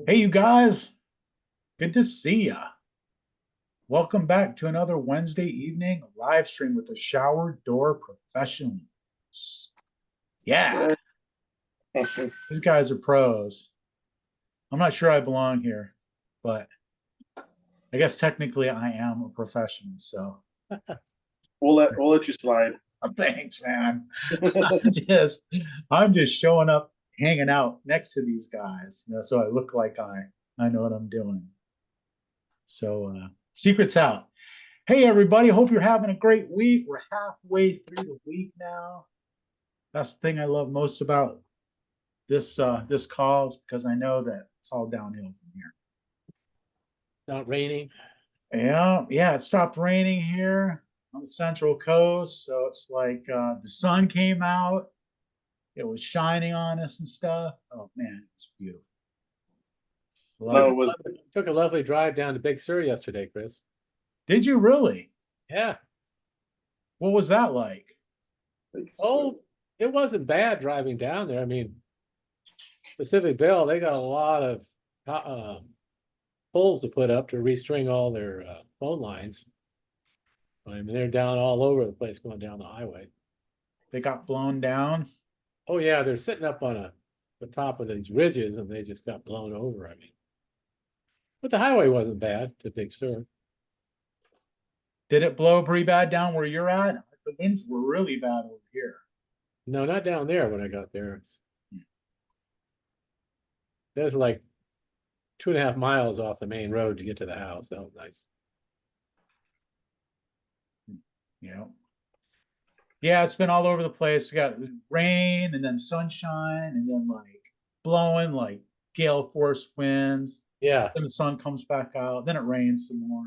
Hey, you guys, good to see ya. Welcome back to another Wednesday evening live stream with the Shower Door Professionals. Yeah, these guys are pros. I'm not sure I belong here, but I guess technically I am a professional. So We'll let you slide. thanks, man. I'm just I'm just showing up, hanging out next to these guys, so I look like I know what I'm doing. So secret's out. Hey, everybody. Hope you're having a great week. We're halfway through the week now. That's the thing I love most about this call is because I know that it's all downhill from here. Not raining. Yeah, it stopped raining here on the Central Coast. So it's like the sun came out. It was shining on us and stuff. Oh, man, it's beautiful. No, Love it it. was Took a lovely drive down to Big Sur yesterday, Chris. Did you really? Yeah. What was that like? Oh, it wasn't bad driving down there. I mean, Pacific Bell, they got a lot of poles to put up to restring all their phone lines. I mean, they're down all over the place going down the highway. They got blown down. Oh yeah, they're sitting up on the top of these ridges, and they just got blown over. I mean, but the highway wasn't bad to Big Sur. Did it blow pretty bad down where you're at? The winds were really bad over here. No, not down there when I got there. There's like 2.5 miles off the main road to get to the house. That was nice. Yeah, it's been all over the place. We got rain and then sunshine and then like blowing like gale force winds. Yeah. Then the sun comes back out. Then it rains some more.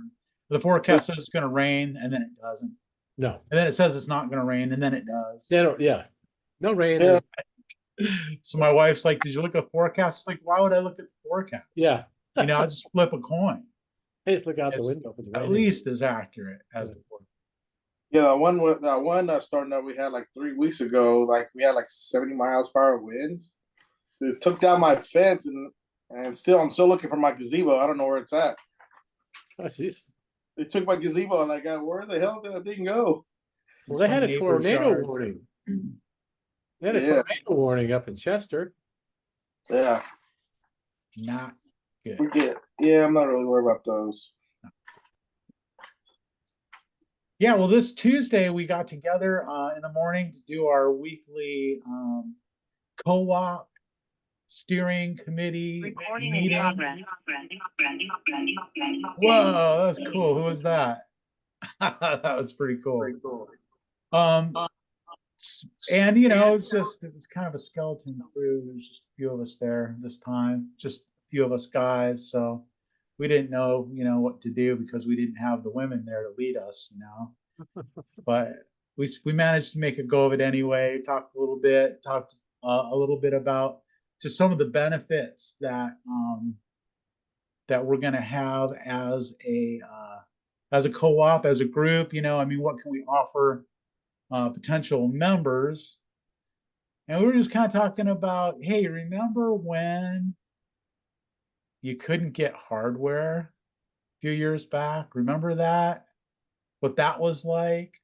The forecast says it's going to rain and then it doesn't. No. And then it says it's not going to rain and then it does. Yeah. No rain. Yeah. So my wife's like, "Did you look at the forecast?" It's like, why would I look at the forecast? Yeah. I just flip a coin. I just look out It's the window if it's at raining. least as accurate as the forecast. Yeah, that one starting up we had like 3 weeks ago. Like we had like 70 miles per hour winds. It took down my fence and I'm still looking for my gazebo. I don't know where it's at. Oh, jeez. They took my gazebo and I got where the hell did that thing go? Well, they had a tornado warning. They had a tornado warning up in Chester. Yeah. Not good. Yeah, I'm not really worried about those. Yeah, well, this Tuesday we got together in the morning to do our weekly co-op steering committee Recording meeting. in progress. Whoa, that was cool. Who was that? That was pretty cool. And it was kind of a skeleton crew. There's just a few of us there this time, just a few of us guys. So we didn't know, what to do because we didn't have the women there to lead us, But we managed to make a go of it anyway. Talked a little bit about just some of the benefits that we're going to have as a co-op, as a group. What can we offer potential members? And we were just kind of talking about, hey, remember when you couldn't get hardware a few years back? Remember that? What that was like?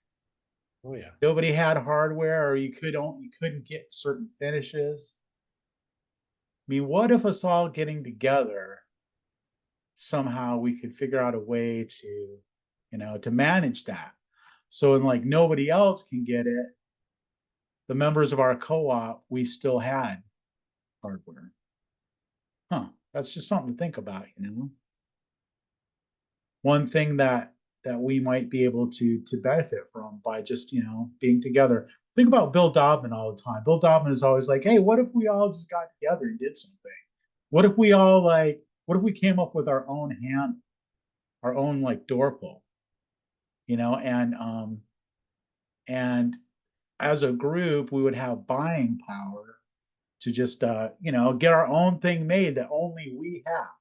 Oh yeah. Nobody had hardware, or you couldn't get certain finishes. I mean, what if us all getting together somehow we could figure out a way to manage that? So when like nobody else can get it, the members of our co-op, we still had hardware. That's just something to think about, One thing that we might be able to benefit from by just being together. Think about Bill Dobbin all the time. Bill Dobbin is always like, hey, what if we all just got together and did something? What if we came up with our own hand, our own like door pull, and as a group we would have buying power to just get our own thing made that only we have.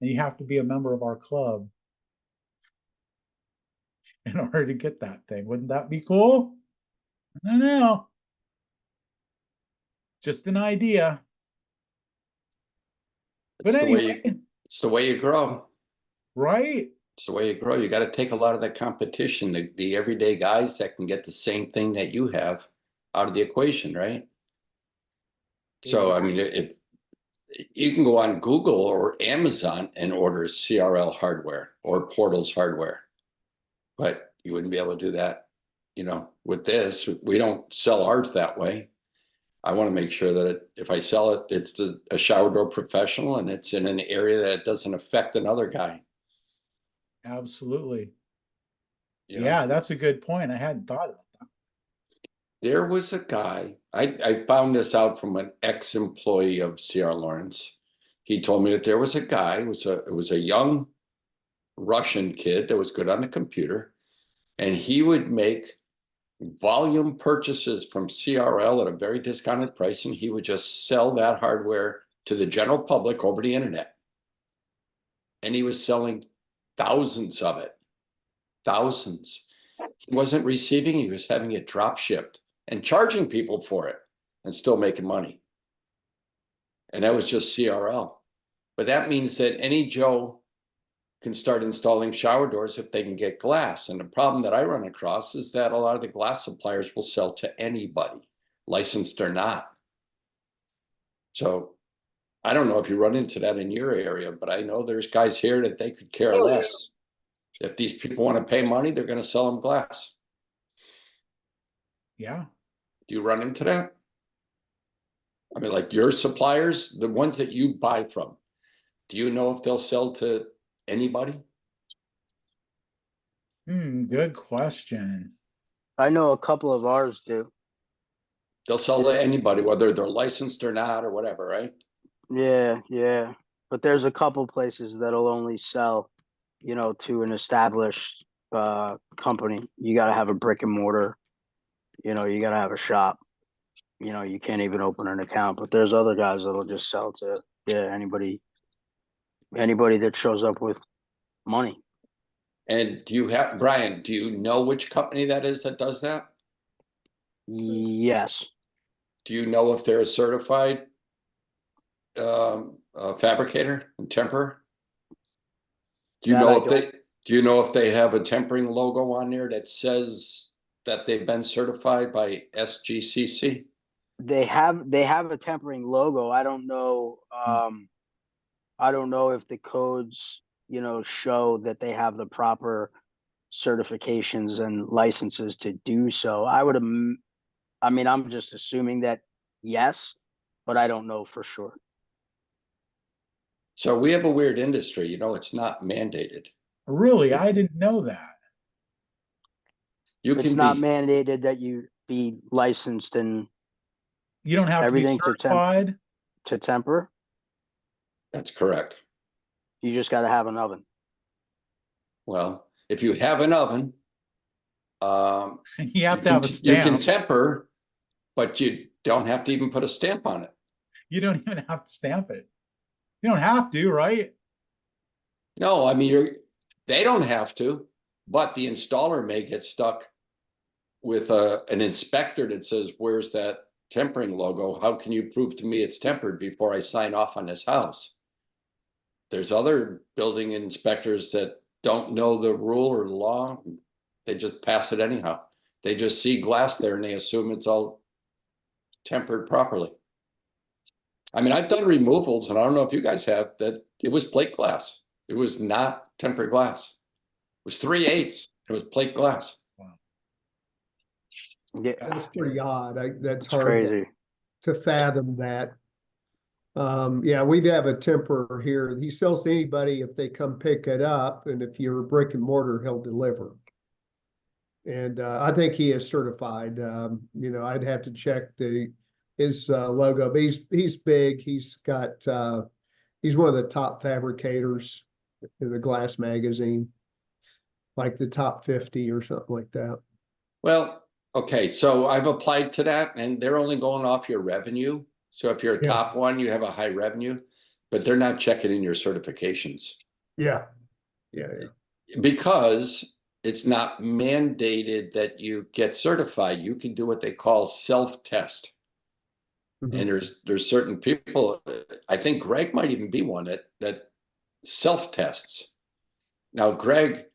And you have to be a member of our club in order to get that thing. Wouldn't that be cool? I don't know. Just an idea. But anyway, it's the way you grow. right? It's the way you grow. You got to take a lot of the competition, the everyday guys that can get the same thing that you have out of the equation, right? So, I mean, if you can go on Google or Amazon and order CRL hardware or Portals hardware, but you wouldn't be able to do that, you know, with this. We don't sell ours that way. I want to make sure that if I sell it, it's a shower door professional and it's in an area that it doesn't affect another guy. Absolutely. You know? Yeah, that's a good point. I hadn't thought about that. There was a guy, I found this out from an ex-employee of C.R. Lawrence. He told me that there was a guy, it was a young Russian kid that was good on the computer, and he would make volume purchases from CRL at a very discounted price, and he would just sell that hardware to the general public over the internet. And he was selling thousands of it, thousands. He wasn't receiving, he was having it drop shipped and charging people for it and still making money. And that was just CRL. But that means that any Joe can start installing shower doors if they can get glass. And the problem that I run across is that a lot of the glass suppliers will sell to anybody, licensed or not. So I don't know if you run into that in your area, but I know there's guys here that they could care less. If these people want to pay money, they're going to sell them glass. Yeah. Do you run into that? I mean, like your suppliers, the ones that you buy from, do you know if they'll sell to anybody? Good question. I know a couple of ours do. They'll sell to anybody, whether they're licensed or not or whatever, right? Yeah, yeah. But there's a couple places that'll only sell, you know, to an established company. You got to have a brick and mortar. You know, you got to have a shop. You know, you can't even open an account. But there's other guys that'll just sell to anybody that shows up with money. And do you have, Brian, do you know which company that is that does that? Yes. Do you know if they're a certified fabricator and temperer? Do you That know I if they do you know if they have a tempering logo on there that says that they've been certified by SGCC? They have a tempering logo. I don't know. I don't know if the codes, you know, show that they have the proper certifications and licenses to do so. I mean, I'm just assuming that yes, but I don't know for sure. So we have a weird industry, you know, it's not mandated. Really, I didn't know that. You It's can not be, mandated that you be licensed and You don't have to be everything certified. to temper. that's correct. You just got to have an oven. Well, if you have an oven, You have to have a you can stamp. temper, but you don't have to even put a stamp on it. You don't even have to stamp it. You don't have to, right? No, I mean, they don't have to, but the installer may get stuck with an inspector that says, where's that tempering logo? How can you prove to me it's tempered before I sign off on this house? There's other building inspectors that don't know the rule or the law. They just pass it anyhow. They just see glass there and they assume it's all tempered properly. I mean, I've done removals, and I don't know if you guys have, that it was plate glass. It was not tempered glass. It was 3/8. It was plate glass. Yeah, That's pretty odd. That's it's hard crazy. to fathom that. Yeah, we have a temperer here. He sells to anybody if they come pick it up, and if you're a brick and mortar, he'll deliver. And I think he is certified. You know, I'd have to check his logo, but he's big. He's got he's one of the top fabricators in the glass magazine, like the top 50 or something like that. Well, okay, so I've applied to that, and they're only going off your revenue. So if you're a Yeah. top one, you have a high revenue, but they're not checking in your certifications. Yeah. Because it's not mandated that you get certified. You can do what they call self-test. Mhm. And there's certain people, I think Greg might even be one that self-tests. Now, Greg,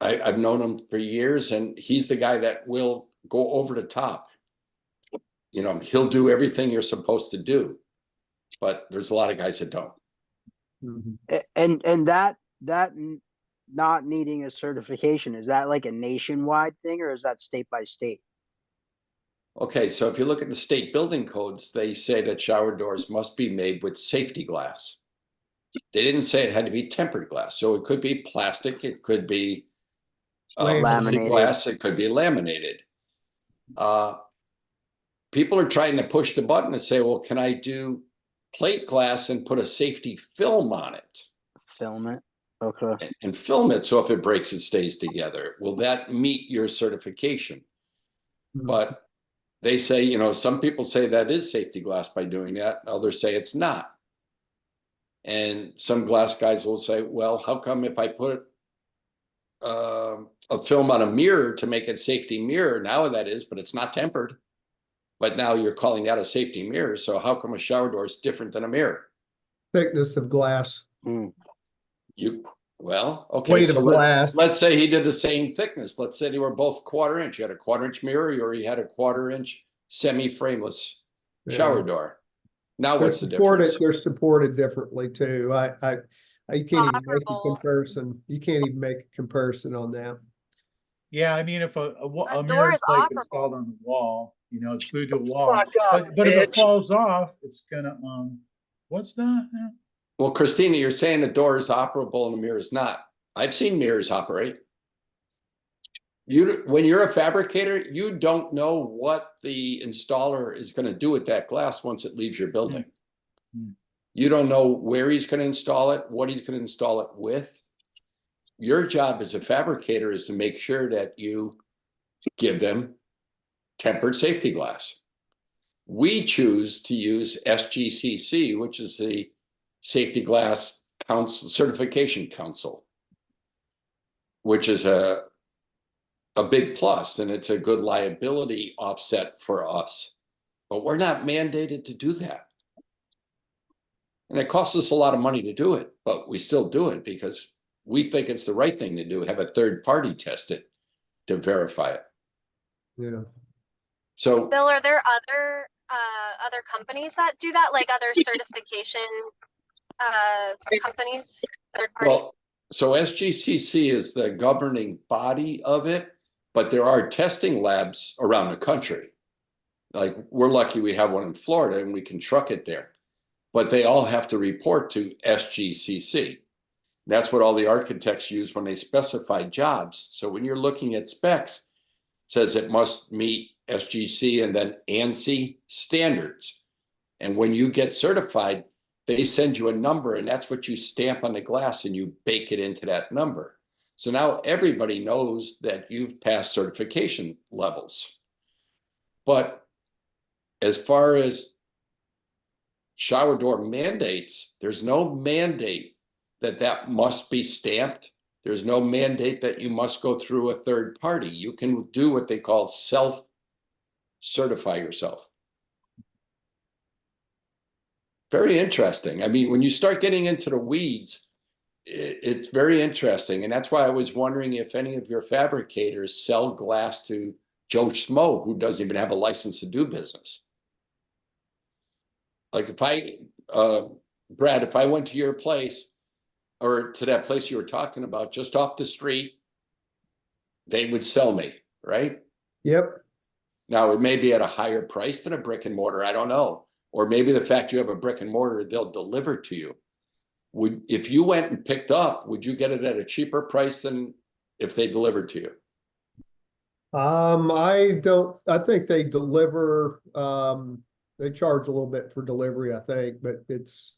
I've known him for years, and he's the guy that will go over the top. You know, he'll do everything you're supposed to do, but there's a lot of guys that don't. Mhm. And that not needing a certification, is that like a nationwide thing or is that state by state? Okay, so if you look at the state building codes, they say that shower doors must be made with safety glass. They didn't say it had to be tempered glass, so it could be plastic, it could be Laminated. plexiglass, it could be laminated. People are trying to push the button and say, well, can I do plate glass and put a safety film on it Film it. Okay. and film it so if it breaks, it stays together? Will that meet your certification? Mhm. But they say, you know, some people say that is safety glass by doing that. Others say it's not. And some glass guys will say, well, how come if I put a film on a mirror to make it safety mirror, now that is, but it's not tempered. But now you're calling that a safety mirror. So how come a shower door is different than a mirror? Thickness of glass, Well, okay. weight So of glass. let's say he did the same thickness. Let's say they were both 1/4 inch. You had a 1/4 inch mirror, or he had a 1/4 inch semi-frameless shower Yeah. door. Now They're what's the difference? they're supported differently too. You can't even make a Operable. comparison. You can't even make a comparison on that. Yeah, I mean, if a A mirror door is is like operable. installed on the wall, you know, it's glued to a wall. Fuck up, But if it bitch. falls off, it's gonna what's that? Well, Christina, you're saying the door is operable and the mirror is not. I've seen mirrors operate. When you're a fabricator, you don't know what the installer is going to do with that glass once it leaves your building. Mm. You don't know where he's going to install it, what he's going to install it with. Your job as a fabricator is to make sure that you give them tempered safety glass. We choose to use SGCC, which is the Safety Glass Council Certification Council, which is a big plus, and it's a good liability offset for us. But we're not mandated to do that. And it costs us a lot of money to do it, but we still do it because we think it's the right thing to do, have a third party test it to verify it. Yeah. So, Bill, are there other companies that do that, like other certification companies, third parties? well, so SGCC is the governing body of it, but there are testing labs around the country. Like we're lucky we have one in Florida and we can truck it there, but they all have to report to SGCC. That's what all the architects use when they specify jobs. So when you're looking at specs, it says it must meet SGC and then ANSI standards. And when you get certified, they send you a number, and that's what you stamp on the glass and you bake it into that number. So now everybody knows that you've passed certification levels. But as far as shower door mandates, there's no mandate that must be stamped. There's no mandate that you must go through a third party. You can do what they call self-certify yourself. Very interesting. I mean, when you start getting into the weeds, it's very interesting. And that's why I was wondering if any of your fabricators sell glass to Joe Schmo, who doesn't even have a license to do business. Like if Brad, if I went to your place or to that place you were talking about just off the street, they would sell me, right? Yep. Now it may be at a higher price than a brick and mortar. I don't know. Or maybe the fact you have a brick and mortar, they'll deliver to you. If you went and picked up, would you get it at a cheaper price than if they delivered to you? I think they deliver, they charge a little bit for delivery, I think, but it's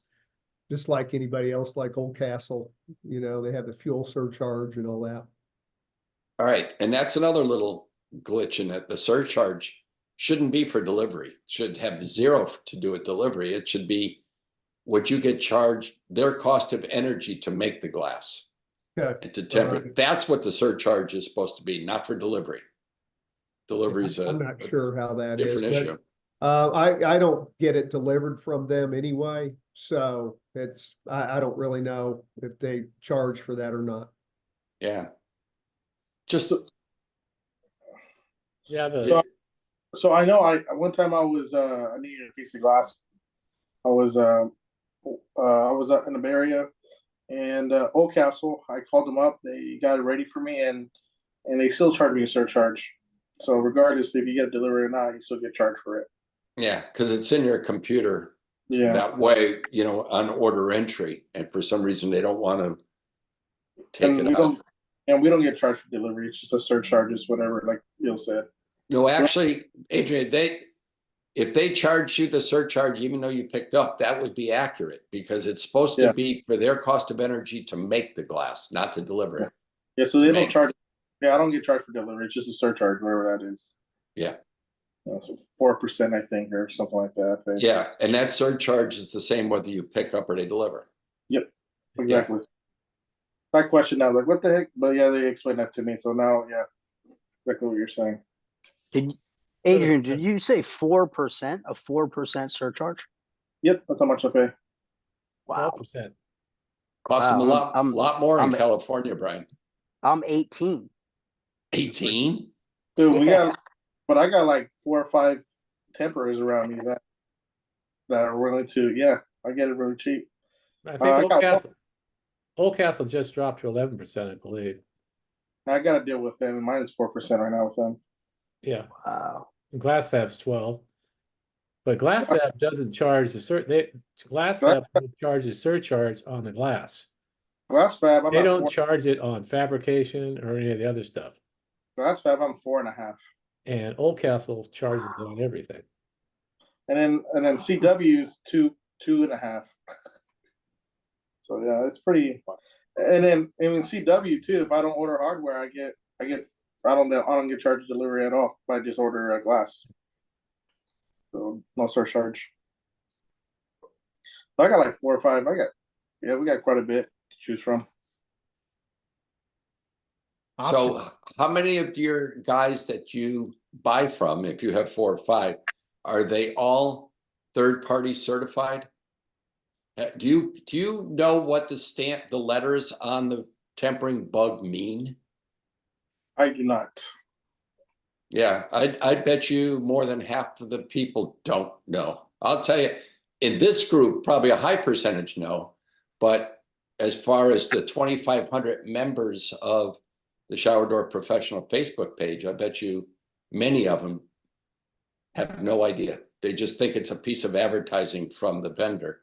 just like anybody else, like Old Castle, you know, they have the fuel surcharge and all that. All right. And that's another little glitch in it. The surcharge shouldn't be for delivery. It should have zero to do with delivery. It should be what you get charged, their cost of energy to make the glass Okay. and to temper it. That's what the surcharge is supposed to be, not for delivery. Delivery is I'm a not sure how that is, different issue. I don't get it delivered from them anyway, so I don't really know if they charge for that or not. Yeah. Just, Yeah, So I know one time I was I needed a piece of glass. I was out in the Bay Area, and Old Castle. I called them up. They got it ready for me, and they still charged me a surcharge. So regardless if you get delivery or not, you still get charged for it. yeah, because it's in your computer. Yeah. That way, on order entry, and for some reason they don't want to take And it out. we don't get charged for delivery. It's just a surcharge, is whatever, like Bill said. No, actually, Adrian, if they charge you the surcharge, even though you picked up, that would be accurate because it's supposed to be for their cost of energy to make the glass, not to deliver it. Yeah, so they don't charge. Yeah, I don't get charged for delivery. It's just a surcharge, whatever that is. Yeah. So 4%, I think, or something like that. Yeah, and that surcharge is the same whether you pick up or they deliver. Yep, exactly. I questioned that, like, what the heck? But yeah, they explained that to me. So now, yeah, exactly what you're saying. Adrian, did you say 4%? A 4% surcharge? Yep, that's how much I pay. Wow. 12%. Costs them a Wow, lot more in California, Brian. I'm 18. 18? Dude, I got like 4 or 5 temporers around me that are willing to. Yeah, I get it really cheap. I think Old Castle just dropped to 11%, I believe. I got to deal with them, and mine is 4% right now with them. Yeah. Wow. GlassFab's 12. But GlassFab doesn't charge GlassFab charges surcharge on the glass. GlassFab, They don't charge it on fabrication or any of the other stuff. GlassFab, I'm 4.5. And Old Castle charges it on everything. And then CW's 2.5. So yeah, it's pretty. And then CW too. If I don't order hardware, I don't get charged delivery at all. If I just order a glass, so no surcharge. But I got like 4 or 5. We got quite a bit to choose from. So how many of your guys that you buy from, if you have 4 or 5, are they all third-party certified? Do you know what the letters on the tempering bug mean? I do not. Yeah, I bet you more than half of the people don't know. I'll tell you, in this group, probably a high percentage know, but as far as the 2,500 members of the Shower Door Professional Facebook page, I bet you many of them have no idea. They just think it's a piece of advertising from the vendor.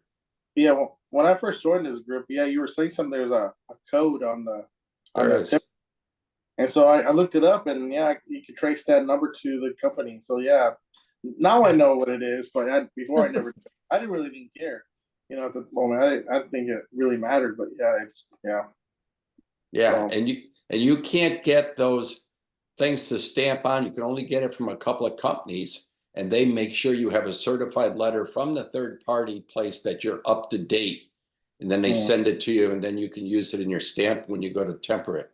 Yeah, well, when I first joined this group, yeah, you were saying something. There's a code on the tip. And so I looked it up, and yeah, you could trace that number to the company. So yeah, now I know what it is. But before I didn't really care. At the moment, I didn't think it really mattered. But yeah. So, and you can't get those things to stamp on. You can only get it from a couple of companies, and they make sure you have a certified letter from the third party place that you're up to date, and then they send it to you, and then you can use it in your stamp when you go to temper it.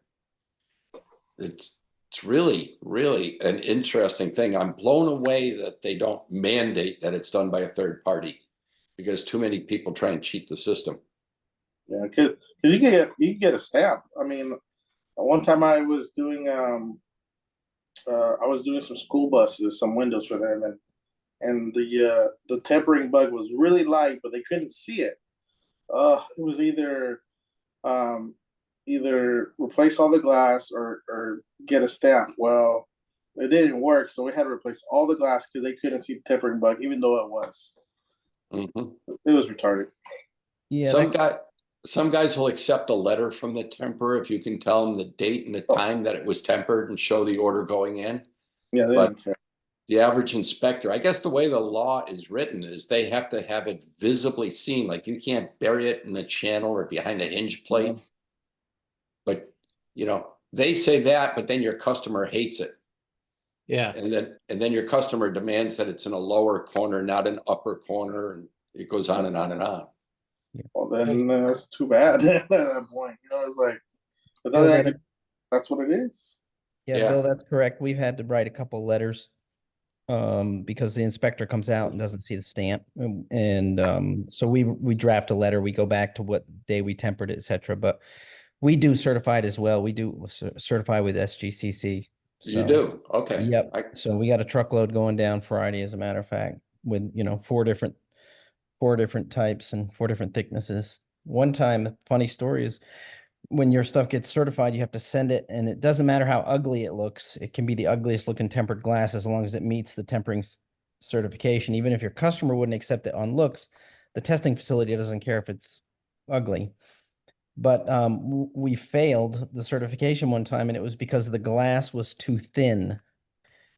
It's really, really an interesting thing. I'm blown away that they don't mandate that it's done by a third party, because too many people try and cheat the system. Yeah, because you can get a stamp. I mean, one time I was doing some school buses, some windows for them, and the tempering bug was really light, but they couldn't see it. It was either replace all the glass or get a stamp. Well, it didn't work, so we had to replace all the glass because they couldn't see the tempering bug, even though it was. Mm-hmm. It was retarded. Yeah, some guys will accept a letter from the temperer if you can tell them the date and the time that it was tempered and show the order going in. Yeah, they don't care. The average inspector, I guess the way the law is written is they have to have it visibly seen. Like you can't bury it in a channel or behind a hinge plate. Mm-hmm. But they say that, but then your customer hates it. Yeah. And then your customer demands that it's in a lower corner, not an upper corner, and it goes on and on and on. Well, then that's too bad at that point. It's like, that's what it is. Yeah, Bill, that's correct. We've had to write a couple letters because the inspector comes out and doesn't see the stamp. So we draft a letter, we go back to what day we tempered it, et cetera. But we do certified as well. We do certify with SGCC. You So, do? Okay. yep. So we got a truckload going down Friday, as a matter of fact, with, you know, four different types and 4 different thicknesses. One time, a funny story is when your stuff gets certified, you have to send it, and it doesn't matter how ugly it looks. It can be the ugliest looking tempered glass as long as it meets the tempering certification. Even if your customer wouldn't accept it on looks, the testing facility doesn't care if it's ugly. But we failed the certification one time, and it was because the glass was too thin.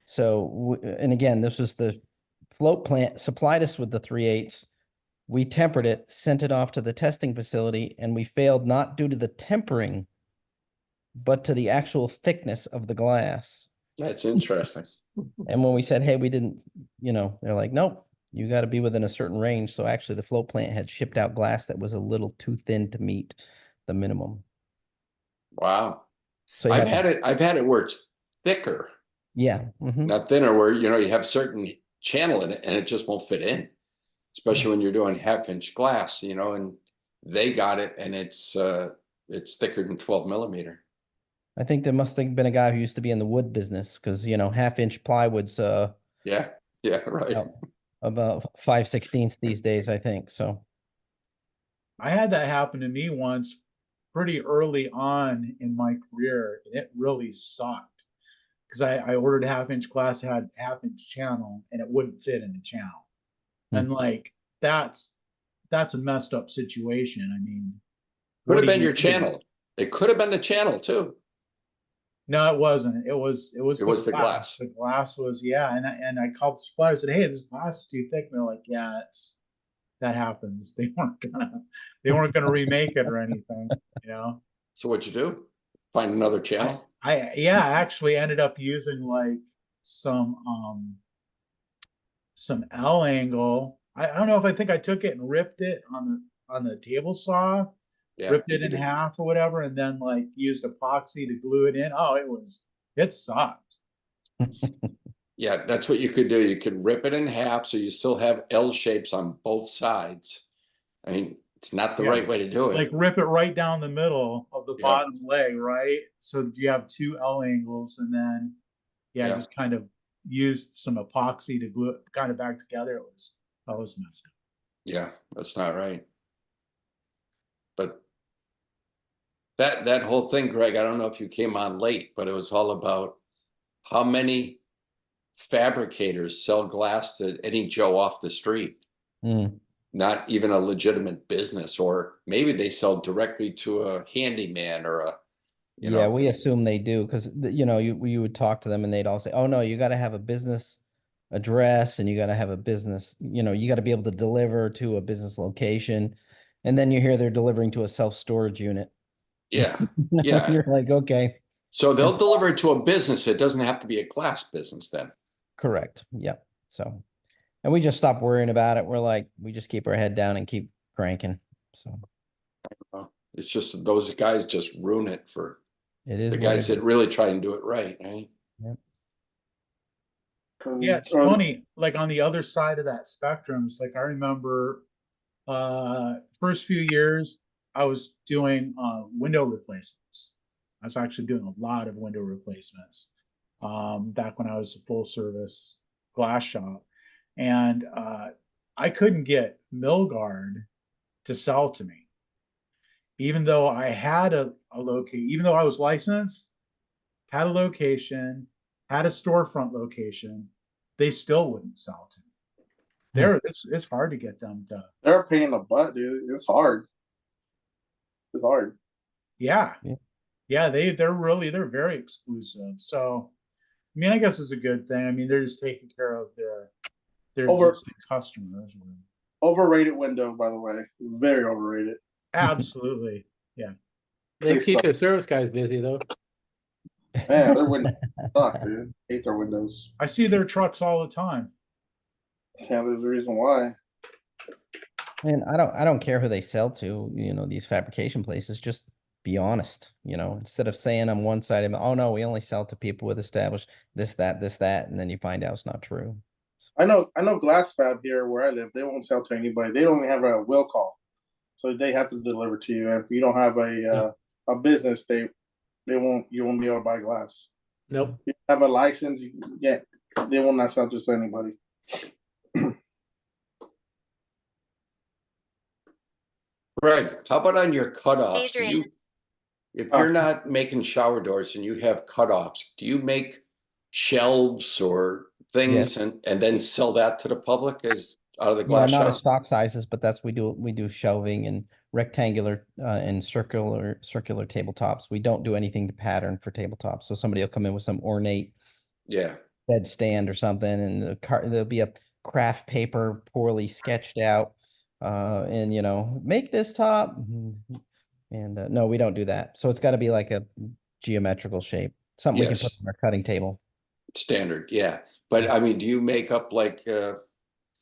So, and again, this was the float plant supplied us with the 3/8. We tempered it, sent it off to the testing facility, and we failed not due to the tempering, but to the actual thickness of the glass. That's interesting. And when we said, hey, we didn't, you know, they're like, nope, you got to be within a certain range. So actually the float plant had shipped out glass that was a little too thin to meet the minimum. Wow. So I've had it where it's thicker, yeah. Mhm. not thinner, where, you know, you have certain channel in it and it just won't fit in, especially when you're doing 1/2-inch glass, you know, and they got it and it's thicker than 12 millimeter. I think there must have been a guy who used to be in the wood business, because, you know, 1/2-inch plywood's Yeah. Yeah. Right. about 5/16 these days, I think. So I had that happen to me once pretty early on in my career, and it really sucked because I ordered 1/2-inch glass, had 1/2-inch channel, and it wouldn't fit in the channel. And like that's a messed up situation. I mean, Could what have do been you your do? channel. It could have been the channel too. No, it wasn't. It was It was the glass. The glass was, yeah. And I called the supplier and said, hey, this glass is too thick. And they're like, yeah, that happens. They weren't gonna remake it or anything, you know. So what'd you do? Find another channel? I yeah, I actually ended up using like some L angle. I don't know if I think I took it and ripped it on the table saw, Yeah. ripped it in half or whatever, and then like used epoxy to glue it in. Oh, it sucked. Yeah, that's what you could do. You could rip it in half so you still have L shapes on both sides. I mean, it's not the Yeah. right way to do it. Like rip it right down the middle of the Yeah. bottom leg, right? So you have 2 L angles, and then Yeah. just kind of used some epoxy to glue it kind of back together. That was messed up. Yeah, that's not right. But that whole thing, Greg, I don't know if you came on late, but it was all about how many fabricators sell glass to any Joe off the street. Not even a legitimate business, or maybe they sell directly to a handyman or a, you know. we assume they do, because you know, you would talk to them and they'd all say, oh no, you got to have a business address, and you got to have a business, you know, you got to be able to deliver to a business location. And then you hear they're delivering to a self-storage unit. Yeah. And Yeah. you're like, okay. So they'll deliver it to a business. It doesn't have to be a glass business then. Correct. Yep. So, and we just stopped worrying about it. We're like, we just keep our head down and keep cranking. So It's just those guys just ruin it for it is the what guys it that is. really try and do it right, right? Yep. Yeah, it's funny. Like on the other side of that spectrum, it's like I remember first few years I was doing window replacements. I was actually doing a lot of window replacements back when I was a full service glass shop. And I couldn't get Milgard to sell to me. Even though I had a location, even though I was licensed, had a location, had a storefront location, they still wouldn't sell to me. It's hard to get them to. They're a pain in the butt, dude. It's hard. It's hard. Yeah. They're very exclusive. So, I mean, I guess it's a good thing. I mean, they're just taking care of their existing customers. Overrated window, by the way. Very overrated. Absolutely. Yeah. They keep suck. their service guys busy though. Man, their windows suck, dude. Hate their windows. I see their trucks all the time. Yeah, there's a reason why. And I don't care who they sell to, you know, these fabrication places. Just be honest, instead of saying on one side, oh no, we only sell to people with established this, that, and then you find out it's not true. I know Glass Fab here where I live, they won't sell to anybody. They only have a will call. So they have to deliver to you. And if you don't have a business, you won't be able to buy glass. Nope. You have a license, they will not sell just to anybody. Greg, how about on your cutoffs? Adrian. If you're not making shower doors and you have cutoffs, do you make shelves or things and then sell that to the public as out of the glass not shop? as stock sizes, but that's we do shelving and rectangular and circular tabletops. We don't do anything to pattern for tabletops. So somebody will come in with some ornate bed stand or something, and there'll be a craft paper poorly sketched out, and make this top. And no, we don't do that. So it's got to be like a geometrical shape, something we can put on our cutting table. Standard, yeah. But I mean, do you make up like,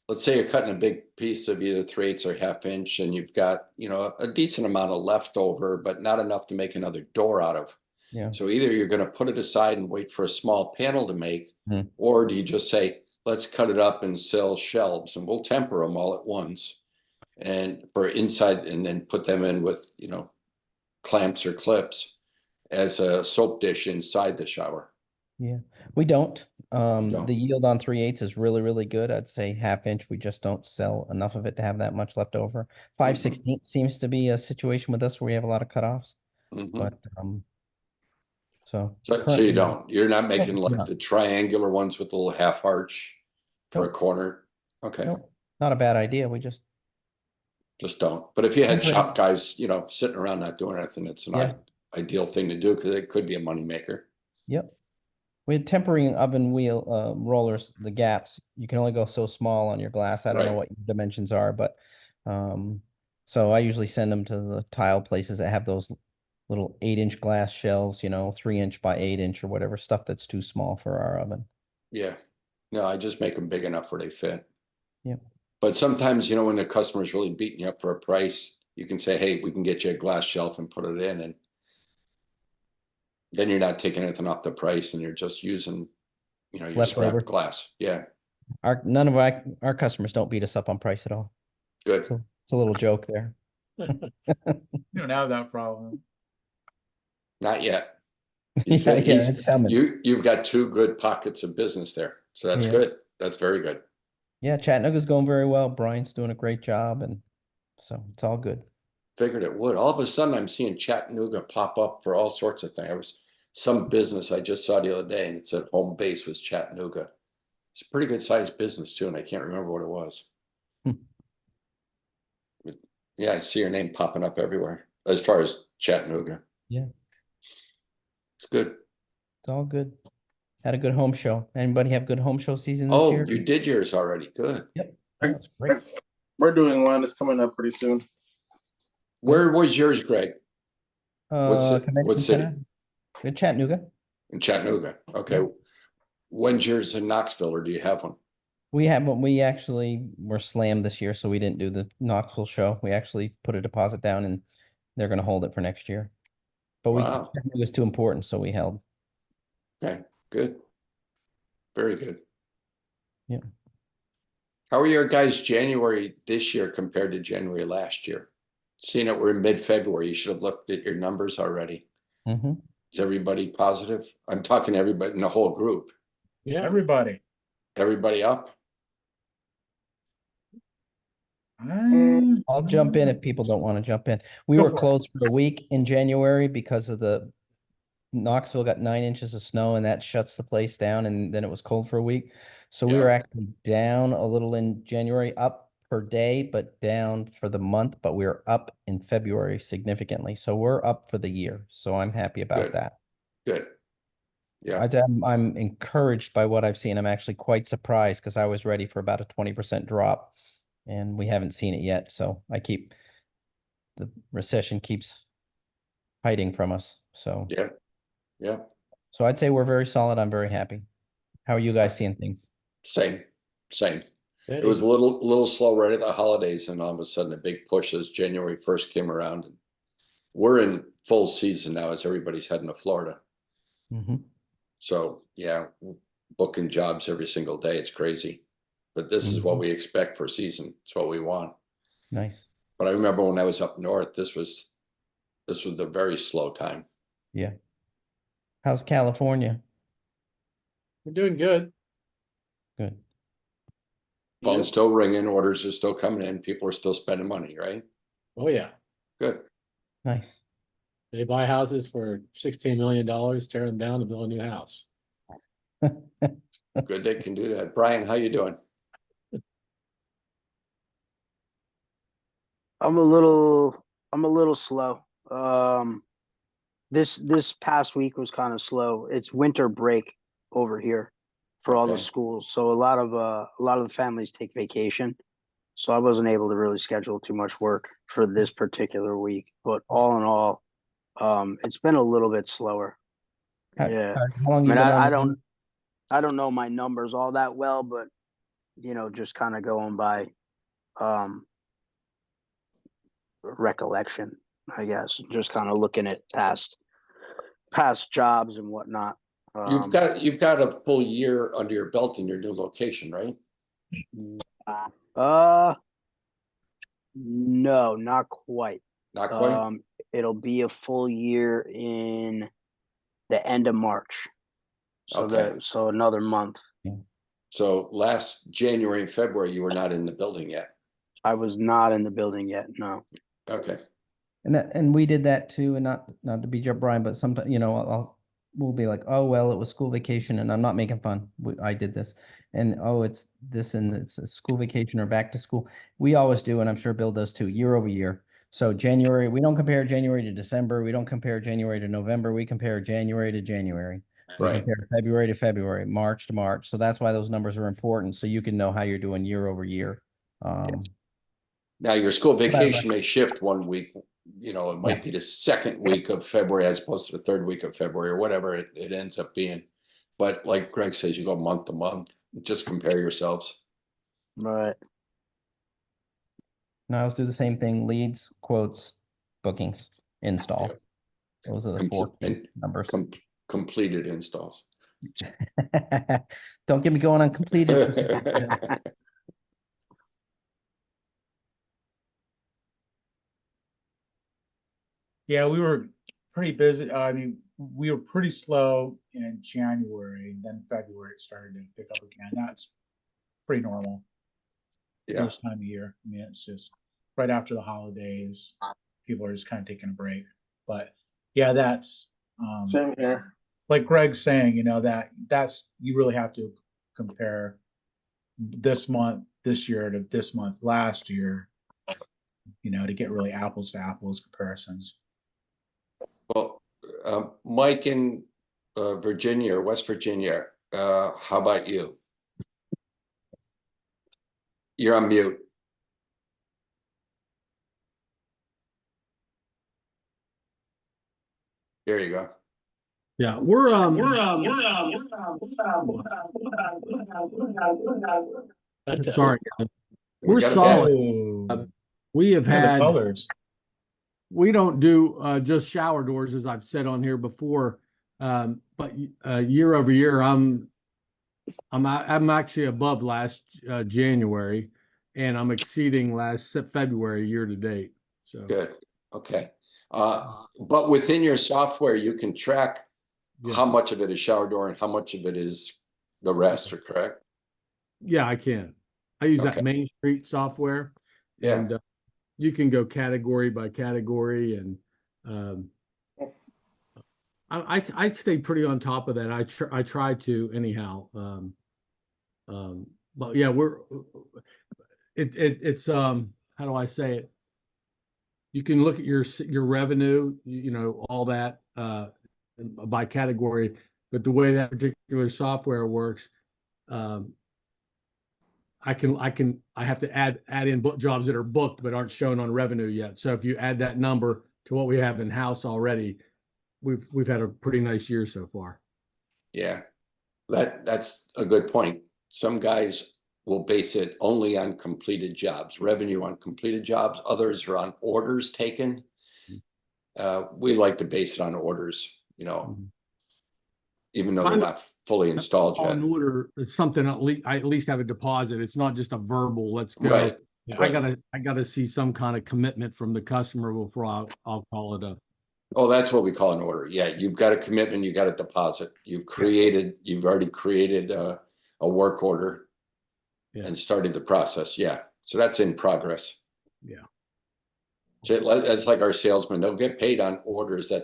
let's say you're cutting a big piece of either 3/8 or 1/2 inch, and you've got, a decent amount of leftover, but not enough to make another door out of. Yeah. So either you're going to put it aside and wait for a small panel to make, or do you just say, let's cut it up and sell shelves, and we'll temper them all at once, and for inside, and then put them in with, clamps or clips as a soap dish inside the shower. Yeah, we don't. don't. The yield on 3/8 is really, really good. I'd say 1/2 inch. We just don't sell enough of it to have that much left over. 5/16 seems to be a situation with us where we have a lot of cutoffs, but so you currently, don't. You're not making like no. the triangular ones with a little half arch for a corner. Okay. Nope, not a bad idea. We just don't. But if you had Tempering. shop guys, sitting around not doing anything, it's an ideal thing to do because it could be a moneymaker. Yep. We had tempering oven wheel rollers, the gaps. You can only go so small on your glass. I don't know what your dimensions are, but so I usually send them to the tile places that have those little 8-inch glass shelves, 3-inch by 8-inch or whatever, stuff that's too small for our oven. Yeah. No, I just make them big enough where they fit. Yeah. But sometimes, when the customer's really beating you up for a price, you can say, hey, we can get you a glass shelf and put it in, and then you're not taking anything off the price, and you're just using, your scrap glass. Yeah. None of our customers don't beat us up on price at all. Good. It's a little joke there. You don't have that problem. Not yet. It's coming. You've got 2 good pockets of business there. So that's good. That's very good. Yeah, Chattanooga's going very well. Brian's doing a great job, and so it's all good. Figured it would. All of a sudden, I'm seeing Chattanooga pop up for all sorts of things. There was some business I just saw the other day, and it said home base was Chattanooga. It's a pretty good sized business too, and I can't remember what it was. Yeah, I see your name popping up everywhere as far as Chattanooga. Yeah. It's good. It's all good. Had a good home show. Anybody have good home show season this year? Oh, you did yours already. Good. Yep. That's great. We're doing one. It's coming up pretty soon. Where was yours, Greg? What city? In Chattanooga. In Chattanooga. Okay. Yeah. When's yours in Knoxville, or do you have one? We have one. We actually were slammed this year, so we didn't do the Knoxville show. We actually put a deposit down, and they're going to hold it for next year. But it was too important, so we held. Okay, good. Very good. Yeah. How are your guys' January this year compared to January last year? Seeing that we're in mid-February, you should have looked at your numbers already. Is everybody positive? I'm talking to everybody in the whole group. Yeah. Everybody. Everybody up? I'll jump in if people don't want to jump in. We were closed for a week in January because of Knoxville got 9 inches of snow, and that shuts the place down, and then it was cold for a week. So we were actually down a little in January, up per day, but down for the month, but we were up in February significantly. So we're up for the year. So I'm happy about that. Good. Yeah. I'm encouraged by what I've seen. I'm actually quite surprised because I was ready for about a 20% drop, and we haven't seen it yet. So the recession keeps hiding from us. So yeah. So I'd say we're very solid. I'm very happy. How are you guys seeing things? Same. It was a little slow right at the holidays, and all of a sudden a big push as January 1st came around. we're in full season now as everybody's heading to Florida. Mhm. So yeah, booking jobs every single day. It's crazy, but this is what we expect for season. It's what we want. Nice. But I remember when I was up north, this was a very slow time. Yeah. How's California? We're doing good. Good. Phone's still ringing, orders are still coming in, people are still spending money, right? Oh, yeah. Good. Nice. They buy houses for $16 million, tear them down to build a new house. Good they can do that. Brian, how you doing? I'm a little slow. This past week was kind of slow. It's winter break over here for all the Okay. schools, so a lot of the families take vacation. So I wasn't able to really schedule too much work for this particular week. But all in all, it's been a little bit slower. Yeah. How long I you mean, been on? I don't know my numbers all that well, but just kind of going by recollection, I guess. Just kind of looking at past jobs and whatnot. You've got a full year under your belt in your new location, right? No, not quite. Not quite? It'll be a full year in the end of March. So Okay. so another month. So last January and February, you were not in the building yet. I was not in the building yet, no. Okay. And we did that too, and not to beat you up, Brian, but sometimes, we'll be like, oh, well, it was school vacation, and I'm not making fun. I did this, and oh, it's this, and it's a school vacation or back to school. We always do, and I'm sure Bill does too, year over year. So January, we don't compare January to December. We don't compare January to November. We compare January to January. We Right. compare February to February, March to March. So that's why those numbers are important, so you can know how you're doing year over year. Now your school vacation may shift 1 week. It might be the second week of February as opposed to the third week of February or whatever it ends up being. But like Greg says, you go month to month, just compare yourselves. Right. Now let's do the same thing: leads, quotes, bookings, installs. Those are the four key numbers. Completed installs. Don't get me going on completed. Yeah, we were pretty busy. I mean, we were pretty slow in January, and then February it started to pick up again. That's pretty normal Yeah. this time of year. I mean, it's just right after the holidays, people are just kind of taking a break. But yeah, that's Same here. like Greg's saying, that's you really have to compare this month this year to this month last year, to get really apples to apples comparisons. Well, Mike in Virginia or West Virginia, how about you? You're on mute. There you go. Yeah, sorry, guys. We're got a solid. Oh, We have the had, colors. we don't do just shower doors, as I've said on here before. But year over year, I'm actually above last January, and I'm exceeding last February year to date. So Good. Okay. But within your software, you can track yeah. how much of it is shower door and how much of it is the rest, are correct? Yeah, I can. I use Okay. that Main Street software, Yeah. and you can go category by category, and I stay pretty on top of that. I try to anyhow. But yeah, it's how do I say it? You can look at your revenue, all that by category, but the way that particular software works, I have to add in book jobs that are booked but aren't shown on revenue yet. So if you add that number to what we have in house already, we've had a pretty nice year so far. Yeah. That's a good point. Some guys will base it only on completed jobs, revenue on completed jobs. Others are on orders taken. We like to base it on orders, Mhm. even though they're not fully installed On yet. order, it's something I at least have a deposit. It's not just a verbal, let's go. Right. Yeah. Right. I gotta see some kind of commitment from the customer before I'll call it a. Oh, that's what we call an order. Yeah, you've got a commitment, you got a deposit. You've already created a work order Yeah. and started the process. Yeah. So that's in progress. Yeah. So it's like our salesmen, they'll get paid on orders. They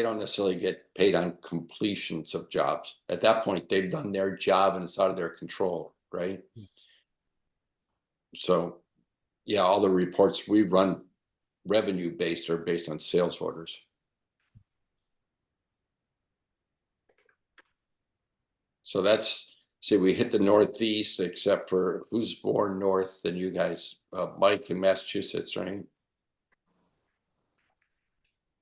don't necessarily get paid on completions of jobs. At that point, they've done their job and it's out of their control, right? Yeah. So yeah, all the reports we run revenue based are based on sales orders. So see, we hit the Northeast, except for who's more north than you guys, Mike in Massachusetts, right?